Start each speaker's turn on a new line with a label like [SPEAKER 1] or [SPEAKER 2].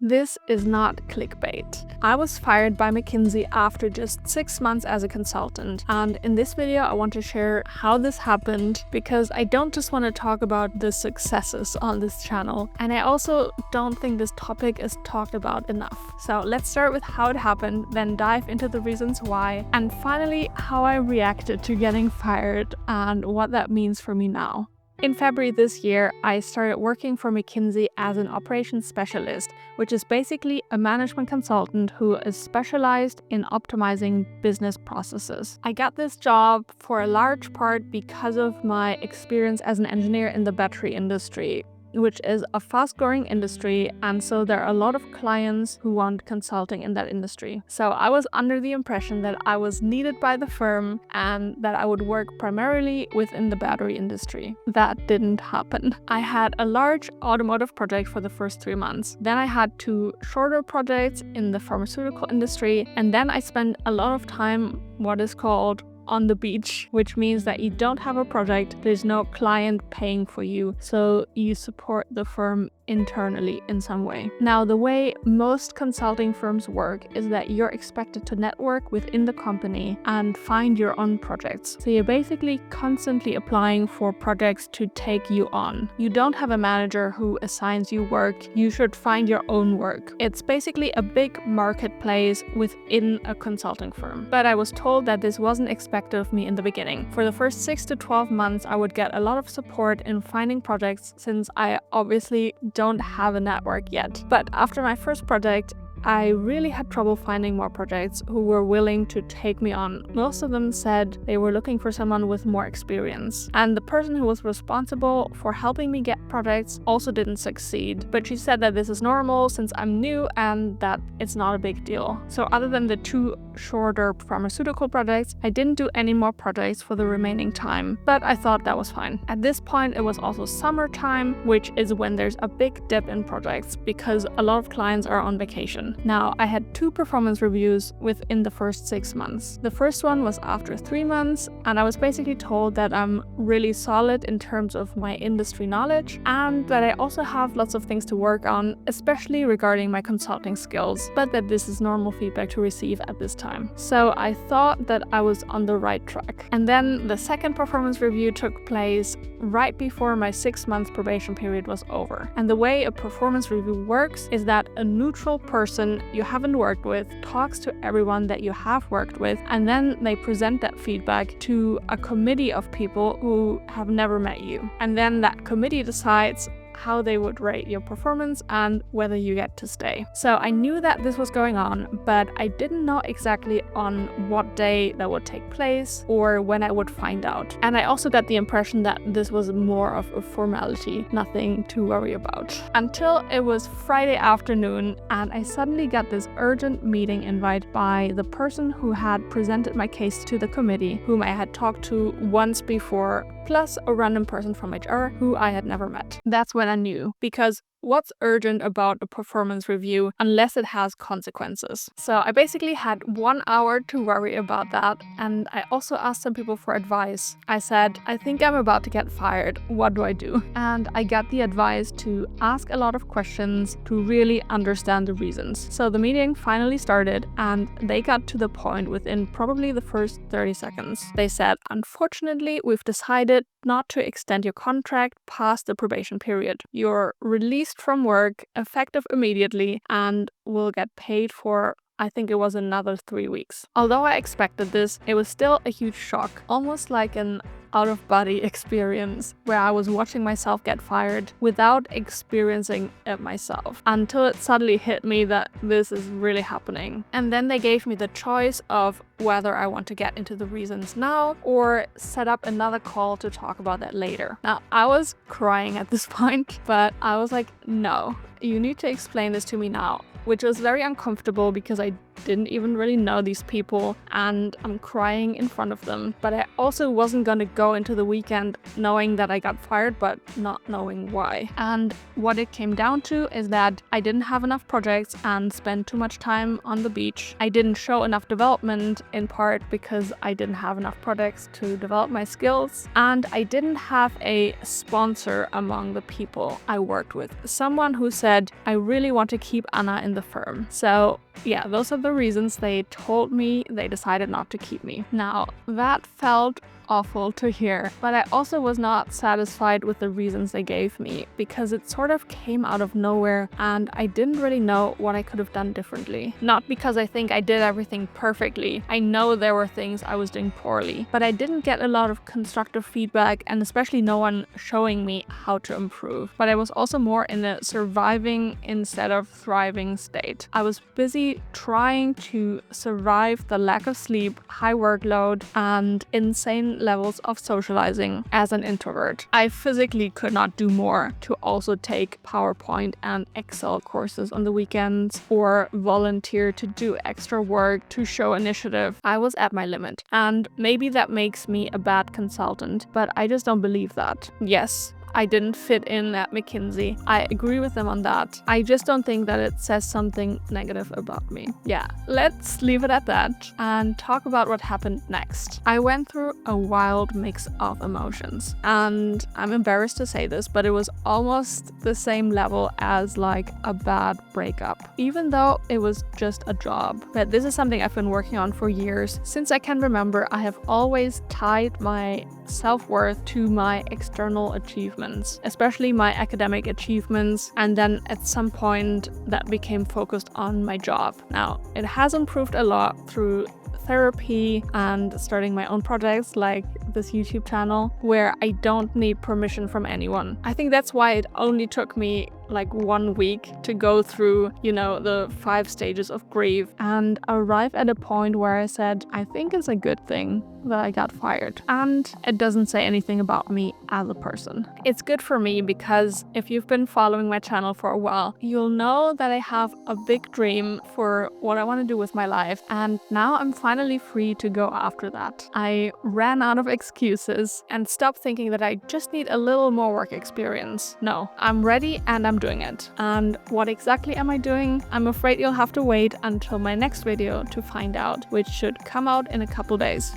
[SPEAKER 1] This is not clickbait. I was fired by McKinsey after just 6 months as a consultant, and in this video I want to share how this happened because I don't just want to talk about the successes on this channel, and I also don't think this topic is talked about enough. So let's start with how it happened, then dive into the reasons why, and finally how I reacted to getting fired and what that means for me now. In February this year, I started working for McKinsey as an operations specialist, which is basically a management consultant who is specialized in optimizing business processes. I got this job for a large part because of my experience as an engineer in the battery industry, which is a fast-growing industry, and so there are a lot of clients who want consulting in that industry. So I was under the impression that I was needed by the firm and that I would work primarily within the battery industry. That didn't happen. I had a large automotive project for the first 3 months. Then I had 2 shorter projects in the pharmaceutical industry, and then I spent a lot of time what is called on the beach, which means that you don't have a project, there's no client paying for you, so you support the firm internally in some way. Now, the way most consulting firms work is that you're expected to network within the company and find your own projects. So you're basically constantly applying for projects to take you on. You don't have a manager who assigns you work, you should find your own work. It's basically a big marketplace within a consulting firm. But I was told that this wasn't expected of me in the beginning. For the first 6 to 12 months, I would get a lot of support in finding projects since I obviously don't have a network yet. But after my first project, I really had trouble finding more projects who were willing to take me on. Most of them said they were looking for someone with more experience. And the person who was responsible for helping me get projects also didn't succeed. But she said that this is normal since I'm new and that it's not a big deal. So other than the 2 shorter pharmaceutical projects, I didn't do any more projects for the remaining time. But I thought that was fine. At this point, it was also summertime, which is when there's a big dip in projects because a lot of clients are on vacation. Now, I had 2 performance reviews within the first 6 months. The first one was after 3 months, and I was basically told that I'm really solid in terms of my industry knowledge and that I also have lots of things to work on, especially regarding my consulting skills, but that this is normal feedback to receive at this time. So I thought that I was on the right track. And then the second performance review took place right before my 6-month probation period was over. And the way a performance review works is that a neutral person you haven't worked with talks to everyone that you have worked with, and then they present that feedback to a committee of people who have never met you. And then that committee decides how they would rate your performance and whether you get to stay. So I knew that this was going on, but I didn't know exactly on what day that would take place or when I would find out. And I also got the impression that this was more of a formality, nothing to worry about. Until it was Friday afternoon and I suddenly got this urgent meeting invite by the person who had presented my case to the committee, whom I had talked to once before, plus a random person from HR who I had never met. That's when I knew, because what's urgent about a performance review unless it has consequences? So I basically had 1 hour to worry about that, and I also asked some people for advice. I said, I think I'm about to get fired. What do I do? And I got the advice to ask a lot of questions to really understand the reasons. So the meeting finally started and they got to the point within probably the first 30 seconds. They said, unfortunately, we've decided not to extend your contract past the probation period. You're released from work, effective immediately, and will get paid for, I think it was another 3 weeks. Although I expected this, it was still a huge shock, almost like an out-of-body experience where I was watching myself get fired without experiencing it myself, until it suddenly hit me that this is really happening. And then they gave me the choice of whether I want to get into the reasons now or set up another call to talk about that later. Now, I was crying at this point, but I was like, no, you need to explain this to me now, which was very uncomfortable because I didn't even really know these people and I'm crying in front of them. But I also wasn't going to go into the weekend knowing that I got fired but not knowing why. And what it came down to is that I didn't have enough projects and spent too much time on the beach. I didn't show enough development in part because I didn't have enough products to develop my skills, and I didn't have a sponsor among the people I worked with. Someone who said, I really want to keep Anna in the firm. So yeah, those are the reasons they told me they decided not to keep me. Now, that felt awful to hear, but I also was not satisfied with the reasons they gave me because it sort of came out of nowhere and I didn't really know what I could have done differently. Not because I think I did everything perfectly. I know there were things I was doing poorly, but I didn't get a lot of constructive feedback and especially no one showing me how to improve. But I was also more in a surviving instead of thriving state. I was busy trying to survive the lack of sleep, high workload, and insane levels of socializing as an introvert. I physically could not do more to also take PowerPoint and Excel courses on the weekends or volunteer to do extra work to show initiative. I was at my limit, and maybe that makes me a bad consultant, but I just don't believe that. Yes, I didn't fit in at McKinsey. I agree with them on that. I just don't think that it says something negative about me. Yeah, let's leave it at that and talk about what happened next. I went through a wild mix of emotions, and I'm embarrassed to say this, but it was almost the same level as like a bad breakup, even though it was just a job. But this is something I've been working on for years. Since I can remember, I have always tied my self-worth to my external achievements, especially my academic achievements, and then at some point that became focused on my job. Now, it has improved a lot through therapy and starting my own projects like this YouTube channel where I don't need permission from anyone. I think that's why it only took me like 1 week to go through, the 5 stages of grief and arrive at a point where I said, I think it's a good thing that I got fired. And it doesn't say anything about me as a person. It's good for me because if you've been following my channel for a while, you'll know that I have a big dream for what I want to do with my life. And now I'm finally free to go after that. I ran out of excuses and stopped thinking that I just need a little more work experience. No, I'm ready and I'm doing it. And what exactly am I doing? I'm afraid you'll have to wait until my next video to find out, which should come out in a couple days.